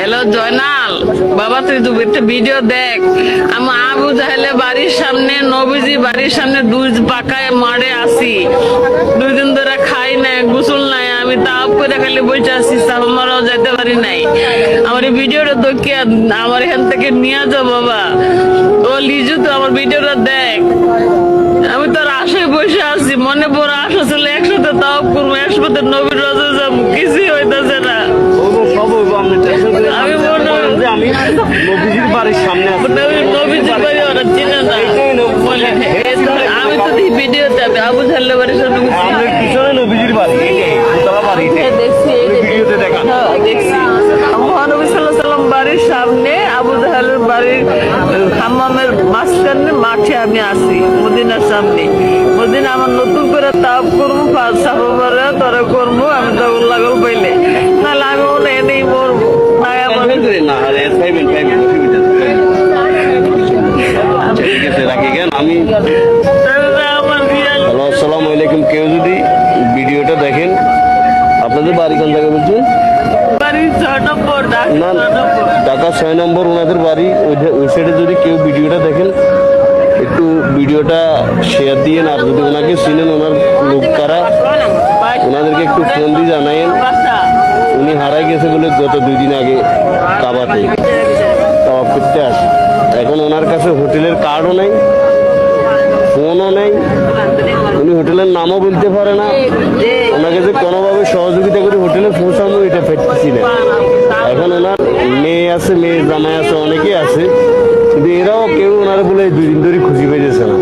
Hello Joynal বাবা, তুই তো একটা ভিডিও দেখ। আমি আবু জাহেলের বাড়ির সামনে, নবীজি বাড়ির সামনে দুই পাকায় মারে আসি, 2 দিন ধরে খাই নাই, গোসল নাই, আমি তাপ করে খালি বসে আছি, আমারও যেতে পারি নাই। আমার এই ভিডিওটা দেখে আমার এখান থেকে নিয়ে যাও বাবা। ও লিজু, তো আমার ভিডিওটা দেখ। আমি তোর আশায় বসে আছি, মনে বড় আশা ছিল একসাথে তাপ করবো, একসাথে নবীর রাজে যাবো, কিছুই হইতেছে না। আমি মনে আমি নবীজির বাড়ির সামনে আছি। নবীজির বাড়ি ওরা চিনে না। আমি তো এই ভিডিওতে আবু জাহেলের বাড়ির সামনে আমাদের পিছনে নবীজির বাড়ি, দোতলা বাড়ি। দেখছি, ভিডিওতে দেখা দেখছি মহানবী সাল্লাল্লাহু আলাইহি ওয়াসাল্লাম বাড়ির সামনে, আবু জাহেলের বাড়ির হাম্মামের মাঝখানে মাঠে আমি আছি, মদিনার সামনে। মদিনা আমার নতুন করে তাপ করবো, 5 সাফারে তোরা করবো, আমি তো লাগল পাইলে, নাহলে আমি মনে এনেই মরবো। না, আরে পাইবেন পাইবেন, ঠিক আছে রাখি কেন। আমি হ্যালো, আসসালামু আলাইকুম। কেউ যদি ভিডিওটা দেখেন, আপনাদের বাড়ি কোন জায়গায় বলছেন? না, ঢাকা 6 নম্বর ওনাদের বাড়ি। ওই সাইডে যদি কেউ ভিডিওটা দেখেন, একটু ভিডিওটা শেয়ার দিয়েন। আর যদি ওনাকে চিনেন, ওনার লোক কারা, ওনাদেরকে একটু ফোন দিয়ে জানায়েন। উনি হারাই গেছে বলে গত 2 দিন আগে কাবাতে তাওয়াফ করতে আসে। এখন ওনার কাছে হোটেলের কার্ডও নেই, ফোনও নেই, উনি হোটেলের নামও বলতে পারে না। ওনাকে যে কোনোভাবে সহযোগিতা করে হোটেলে পৌঁছানো, এটা ফেটতেছি না। এখন ওনার মেয়ে আছে, মেয়ে জামাই আছে, অনেকেই আছে, কিন্তু এরাও কেউ ওনারা বলে 2 দিন ধরে খুশি পেয়েছে না।